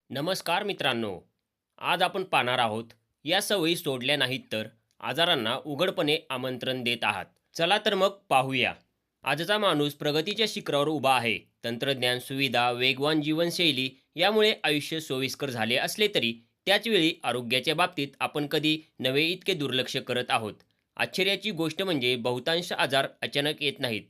नमस्कार मित्रांनो. आज आपण पाहणार आहोत, या सवयी सोडल्या नाहीत तर आजारांना उघडपणे आमंत्रण देत आहात. चला तर मग पाहूया. आजचा माणूस प्रगतीच्या शिखरावर उभा आहे. तंत्रज्ञान, सुविधा, वेगवान जीवनशैली यामुळे आयुष्य सोयीस्कर झाले असले तरी त्याच वेळी आरोग्याच्या बाबतीत आपण कधी नवे इतके दुर्लक्ष करत आहोत. आश्चर्याची गोष्ट म्हणजे बहुतांश आजार अचानक येत नाहीत.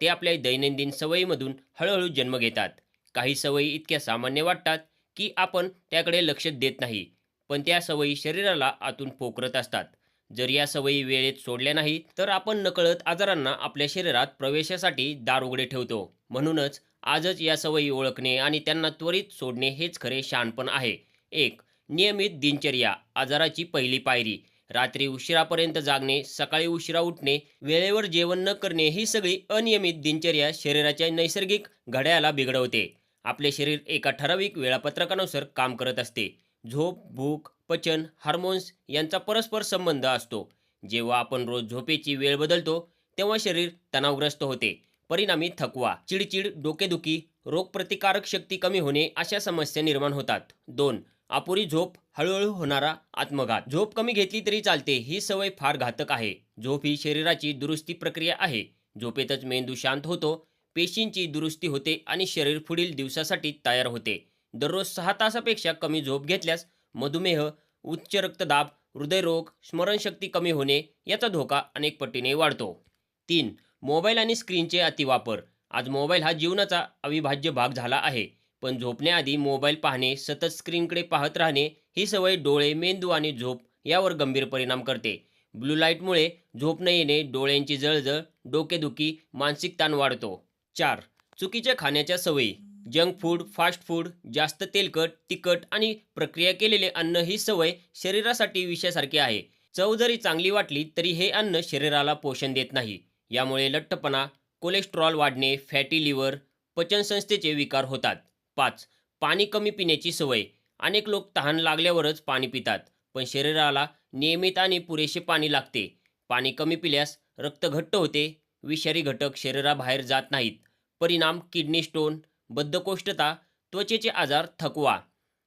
ते आपल्या दैनंदिन सवयीमधून हळूहळू जन्म घेतात. काही सवयी इतक्या सामान्य वाटतात की आपण त्याकडे लक्ष देत नाही, पण त्या सवयी शरीराला आतून पोखरत असतात. जर या सवयी वेळेत सोडल्या नाहीत तर आपण नकळत आजारांना आपल्या शरीरात प्रवेशासाठी दार उघडे ठेवतो. म्हणूनच आजच या सवयी ओळखणे आणि त्यांना त्वरित सोडणे हेच खरे शहाणपण आहे. एक, नियमित दिनचर्या आजाराची पहिली पायरी. रात्री उशिरापर्यंत जागणे, सकाळी उशिरा उठणे, वेळेवर जेवण न करणे ही सगळी अनियमित दिनचर्या शरीराच्या नैसर्गिक घड्याळाला बिघडवते. आपले शरीर एका ठराविक वेळापत्रकानुसार काम करत असते. झोप, भूक, पचन, हार्मोन्स यांचा परस्पर संबंध असतो. जेव्हा आपण रोज झोपेची वेळ बदलतो, तेव्हा शरीर तणावग्रस्त होते. परिणामी थकवा, चिडचिड, डोकेदुखी, रोगप्रतिकारक शक्ती कमी होणे अशा समस्या निर्माण होतात. 2. अपुरी झोप, हळूहळू होणारा आत्मघात. झोप कमी घेतली तरी चालते, ही सवय फार घातक आहे. झोप ही शरीराची दुरुस्ती प्रक्रिया आहे. झोपेतच मेंदू शांत होतो, पेशींची दुरुस्ती होते आणि शरीर पुढील दिवसासाठी तयार होते. दररोज 6 तासापेक्षा कमी झोप घेतल्यास मधुमेह, उच्च रक्तदाब, हृदयरोग, स्मरणशक्ती कमी होणे याचा धोका अनेक पटीने वाढतो. 3. मोबाईल आणि स्क्रीनचे अतिवापर. आज मोबाईल हा जीवनाचा अविभाज्य भाग झाला आहे. पण झोपण्याआधी मोबाईल पाहणे, सतत स्क्रीनकडे पाहत राहणे ही सवय डोळे, मेंदू आणि झोप यावर गंभीर परिणाम करते. ब्लू लाईटमुळे झोप न येणे, डोळ्यांची जळजळ, डोकेदुखी, मानसिक ताण वाढतो. 4. चुकीच्या खाण्याच्या सवयी. जंक फूड, फास्ट फूड, जास्त तेलकट, तिखट आणि प्रक्रिया केलेले अन्न ही सवय शरीरासाठी विषासारखी आहे. चव जरी चांगली वाटली तरी हे अन्न शरीराला पोषण देत नाही. यामुळे लठ्ठपणा, कोलेस्ट्रॉल वाढणे, फॅटी लिव्हर, पचनसंस्थेचे विकार होतात. 5. पाणी कमी पिण्याची सवय. अनेक लोक तहान लागल्यावरच पाणी पितात, पण शरीराला नियमित आणि पुरेसे पाणी लागते. पाणी कमी पिल्यास रक्त घट्ट होते, विषारी घटक शरीराबाहेर जात नाहीत. परिणाम किडनी स्टोन, बद्धकोष्ठता, त्वचेचे आजार, थकवा.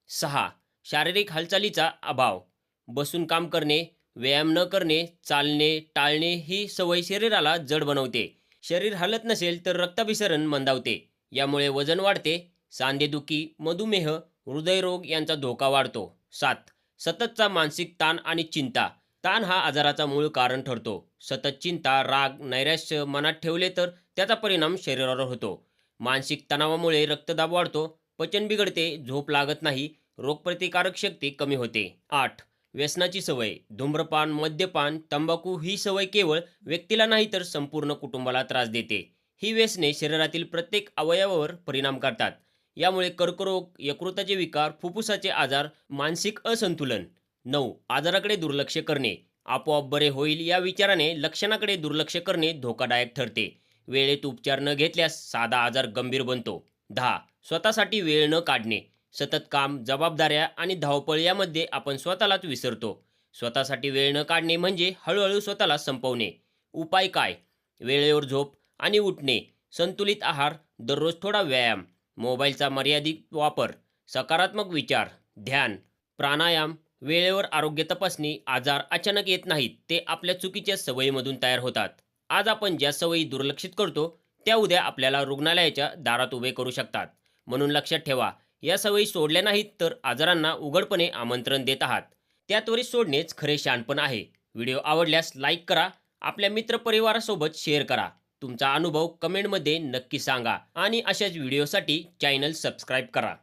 6. शारीरिक हालचालीचा अभाव. बसून काम करणे, व्यायाम न करणे, चालणे टाळणे ही सवय शरीराला जड बनवते. शरीर हलत नसेल तर रक्ताभिसरण मंदावते. यामुळे वजन वाढते, सांधेदुखी, मधुमेह, हृदयरोग यांचा धोका वाढतो. 7. सततचा मानसिक ताण आणि चिंता. ताण हा आजाराचा मूळ कारण ठरतो. सतत चिंता, राग, नैराश्य मनात ठेवले तर त्याचा परिणाम शरीरावर होतो. मानसिक तणावामुळे रक्तदाब वाढतो, पचन बिघडते, झोप लागत नाही, रोगप्रतिकारक शक्ती कमी होते. 8. व्यसनाची सवय. धूम्रपान, मद्यपान, तंबाखू ही सवय केवळ व्यक्तीला नाही तर संपूर्ण कुटुंबाला त्रास देते. ही व्यसने शरीरातील प्रत्येक अवयवावर परिणाम करतात. यामुळे कर्करोग, यकृताचे विकार, फुफ्फुसाचे आजार, मानसिक असंतुलन. 9. आजाराकडे दुर्लक्ष करणे. आपोआप बरे होईल या विचाराने लक्षणाकडे दुर्लक्ष करणे धोकादायक ठरते. वेळेत उपचार न घेतल्यास साधा आजार गंभीर बनतो. 10. स्वतःसाठी वेळ न काढणे. सतत काम, जबाबदाऱ्या आणि धावपळ यामध्ये आपण स्वतःलाच विसरतो. स्वतःसाठी वेळ न काढणे म्हणजे हळूहळू स्वतःला संपवणे. उपाय काय? वेळेवर झोप आणि उठणे, संतुलित आहार, दररोज थोडा व्यायाम, मोबाईलचा मर्यादित वापर, सकारात्मक विचार, ध्यान, प्राणायाम, वेळेवर आरोग्य तपासणी. आजार अचानक येत नाहीत, ते आपल्या चुकीच्या सवयीमधून तयार होतात. आज आपण ज्या सवयी दुर्लक्षित करतो त्या उद्या आपल्याला रुग्णालयाच्या दारात उभे करू शकतात. म्हणून लक्षात ठेवा, या सवयी सोडल्या नाहीत तर आजारांना उघडपणे आमंत्रण देत आहात. त्या त्वरित सोडणेच खरे शहाणपण आहे. व्हिडिओ आवडल्यास लाईक करा, आपल्या मित्रपरिवारासोबत शेअर करा. तुमचा अनुभव कमेंटमध्ये नक्की सांगा आणि अशाच व्हिडिओसाठी चॅनल सबस्क्राईब करा.